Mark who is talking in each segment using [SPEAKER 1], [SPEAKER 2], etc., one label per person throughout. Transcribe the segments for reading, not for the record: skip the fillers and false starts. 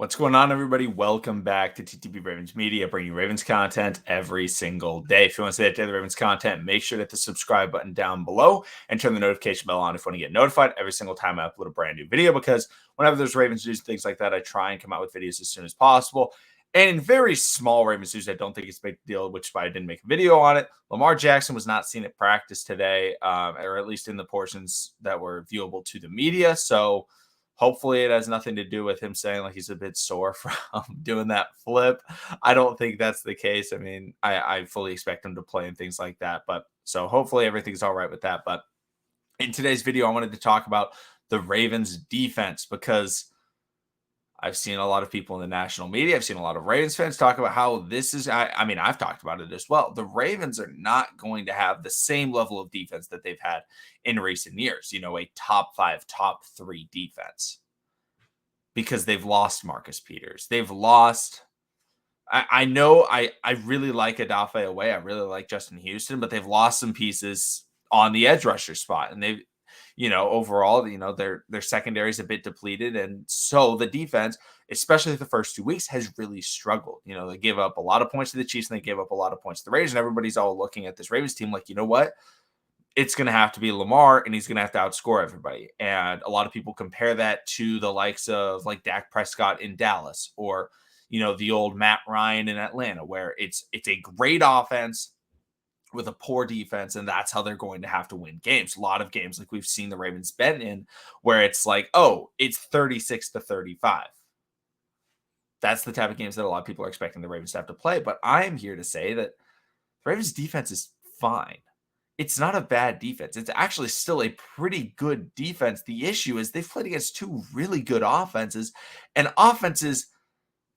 [SPEAKER 1] What's going on, everybody? Welcome back to TTB Ravens Media, bringing you Ravens content every single day. If you want to stay up to the Ravens content, make sure to hit the subscribe button down below and turn the notification bell on if you want to get notified every single time I upload a brand new video, because whenever there's Ravens news and things like that, I try and come out with videos as soon as possible. And in very small Ravens news, I don't think it's a big deal, which is why I didn't make a video on it. Lamar Jackson was not seen at practice today, or at least in the portions that were viewable to the media. So hopefully it has nothing to do with him saying like he's a bit sore from doing that flip. I don't think that's the case. I mean, I fully expect him to play and things like that. But so hopefully everything's all right with that. But in today's video, I wanted to talk about the Ravens defense, because I've seen a lot of people in the national media. I've seen a lot of Ravens fans talk about how this is, I mean, I've talked about it as well. The Ravens are not going to have the same level of defense that they've had in recent years, a top 5, top 3 defense, because they've lost Marcus Peters. They've lost, I know I really like Adafe Away. I really like Justin Houston, but they've lost some pieces on the edge rusher spot. And they've, overall, their secondary is a bit depleted. And so the defense, especially the first 2 weeks, has really struggled. They give up a lot of points to the Chiefs and they give up a lot of points to the Raiders. And everybody's all looking at this Ravens team like, you know what? It's going to have to be Lamar, and he's going to have to outscore everybody. And a lot of people compare that to the likes of like Dak Prescott in Dallas, or, the old Matt Ryan in Atlanta, where it's a great offense with a poor defense, and that's how they're going to have to win games. A lot of games like we've seen the Ravens been in, where it's like, oh, it's 36-35. That's the type of games that a lot of people are expecting the Ravens to have to play. But I am here to say that the Ravens defense is fine. It's not a bad defense. It's actually still a pretty good defense. The issue is they've played against 2 really good offenses, and offenses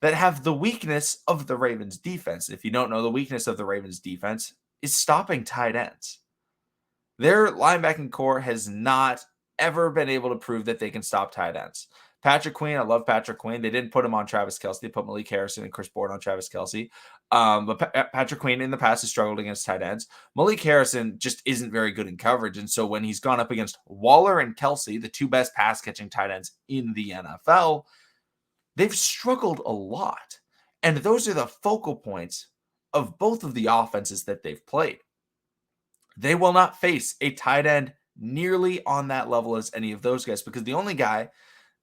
[SPEAKER 1] that have the weakness of the Ravens defense. If you don't know, the weakness of the Ravens defense is stopping tight ends. Their linebacking core has not ever been able to prove that they can stop tight ends. Patrick Queen, I love Patrick Queen. They didn't put him on Travis Kelce. They put Malik Harrison and Chris Board on Travis Kelce. But Patrick Queen in the past has struggled against tight ends. Malik Harrison just isn't very good in coverage. And so when he's gone up against Waller and Kelce, the 2 best pass catching tight ends in the NFL, they've struggled a lot. And those are the focal points of both of the offenses that they've played. They will not face a tight end nearly on that level as any of those guys, because the only guy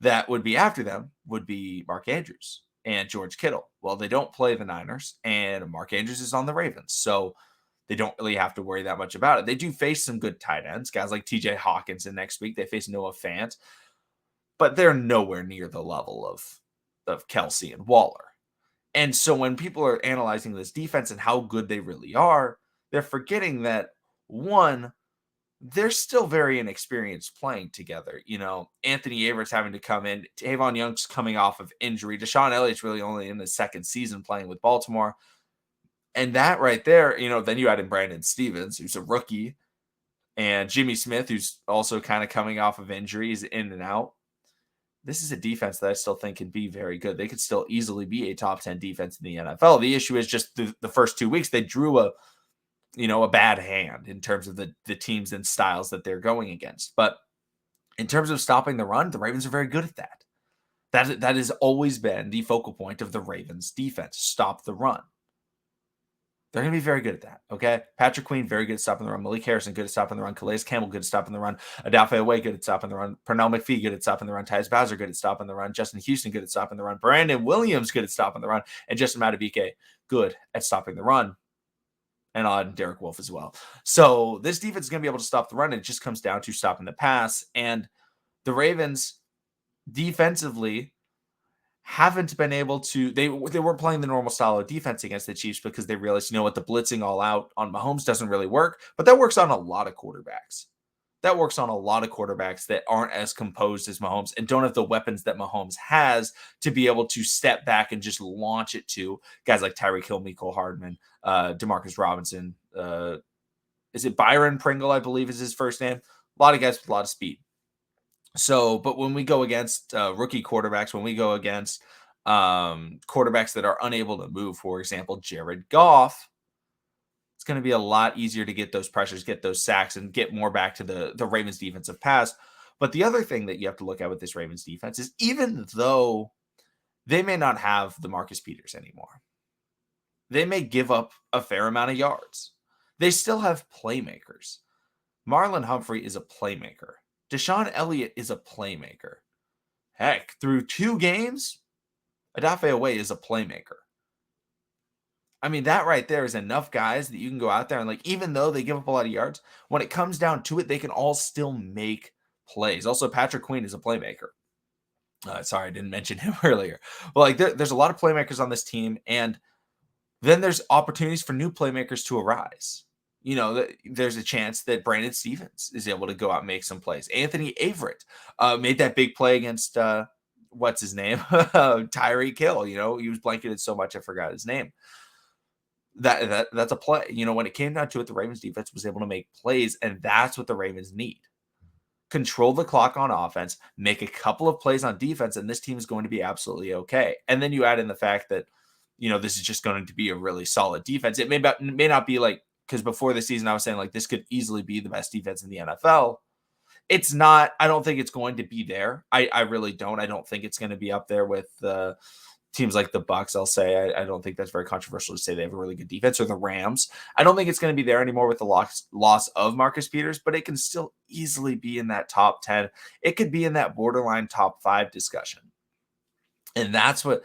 [SPEAKER 1] that would be after them would be Mark Andrews and George Kittle. Well, they don't play the Niners, and Mark Andrews is on the Ravens, so they don't really have to worry that much about it. They do face some good tight ends, guys like TJ Hawkinson next week. They face Noah Fant, but they're nowhere near the level of Kelce and Waller. And so when people are analyzing this defense and how good they really are, they're forgetting that, one, they're still very inexperienced playing together. Anthony Avertt's having to come in. Tavon Young's coming off of injury. Deshaun Elliott's really only in his second season playing with Baltimore. And that right there, then you add in Brandon Stevens, who's a rookie, and Jimmy Smith, who's also kind of coming off of injuries, in and out. This is a defense that I still think can be very good. They could still easily be a top 10 defense in the NFL. The issue is just the first 2 weeks, they drew a bad hand in terms of the teams and styles that they're going against. But in terms of stopping the run, the Ravens are very good at that. That has always been the focal point of the Ravens defense: stop the run. They're going to be very good at that, okay? Patrick Queen, very good at stopping the run. Malik Harrison, good at stopping the run. Calais Campbell, good at stopping the run. Adafe Away, good at stopping the run. Pernell McPhee, good at stopping the run. Tyus Bowser, good at stopping the run. Justin Houston, good at stopping the run. Brandon Williams, good at stopping the run. And Justin Madubuike, good at stopping the run. And on Derek Wolfe as well. So this defense is going to be able to stop the run. It just comes down to stopping the pass. And the Ravens defensively haven't been able to, they weren't playing the normal style of defense against the Chiefs, because they realized, what, the blitzing all out on Mahomes doesn't really work. But that works on a lot of quarterbacks. That works on a lot of quarterbacks that aren't as composed as Mahomes and don't have the weapons that Mahomes has to be able to step back and just launch it to guys like Tyreek Hill, Mecole Hardman, Demarcus Robinson. Is it Byron Pringle, I believe is his first name? A lot of guys with a lot of speed. So, but when we go against rookie quarterbacks, when we go against quarterbacks that are unable to move, for example, Jared Goff, it's going to be a lot easier to get those pressures, get those sacks, and get more back to the Ravens defensive pass. But the other thing that you have to look at with this Ravens defense is, even though they may not have the Marcus Peters anymore. They may give up a fair amount of yards. They still have playmakers. Marlon Humphrey is a playmaker. Deshaun Elliott is a playmaker. Heck, through 2 games, Odafe Oweh is a playmaker. I mean, that right there is enough guys that you can go out there and, like, even though they give up a lot of yards, when it comes down to it, they can all still make plays. Also, Patrick Queen is a playmaker. Sorry, I didn't mention him earlier. But, like, there's a lot of playmakers on this team, and then there's opportunities for new playmakers to arise. You know, there's a chance that Brandon Stevens is able to go out and make some plays. Anthony Averett made that big play against, what's his name? Tyreek Hill. You know, he was blanketed so much I forgot his name. That's a play. You know, when it came down to it, the Ravens defense was able to make plays, and that's what the Ravens need. Control the clock on offense, make a couple of plays on defense, and this team is going to be absolutely okay. And then you add in the fact that, you know, this is just going to be a really solid defense. It may not be like, because before the season I was saying like this could easily be the best defense in the NFL. It's not. I don't think it's going to be there. I really don't. I don't think it's going to be up there with teams like the Bucs. I'll say I don't think that's very controversial to say they have a really good defense, or the Rams. I don't think it's going to be there anymore with the loss of Marcus Peters, but it can still easily be in that top 10. It could be in that borderline top 5 discussion. And that's what,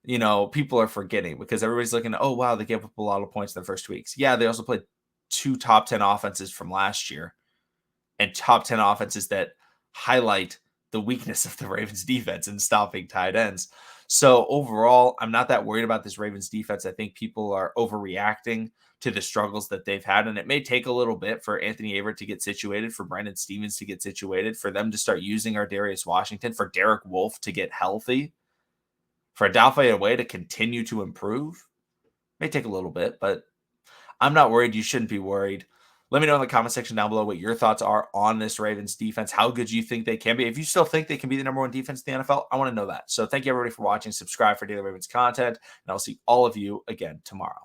[SPEAKER 1] you know, people are forgetting, because everybody's looking at, oh, wow, they gave up a lot of points in the first 2 weeks. Yeah, they also played 2 top 10 offenses from last year, and top 10 offenses that highlight the weakness of the Ravens defense in stopping tight ends. So overall, I'm not that worried about this Ravens defense. I think people are overreacting to the struggles that they've had, and it may take a little bit for Anthony Averett to get situated, for Brandon Stevens to get situated, for them to start using our Darius Washington, for Derek Wolfe to get healthy, for Odafe Oweh to continue to improve. It may take a little bit, but I'm not worried. You shouldn't be worried. Let me know in the comment section down below what your thoughts are on this Ravens defense, how good you think they can be. If you still think they can be the number 1 defense in the NFL, I want to know that. So thank you, everybody, for watching. Subscribe for daily Ravens content, and I'll see all of you again tomorrow.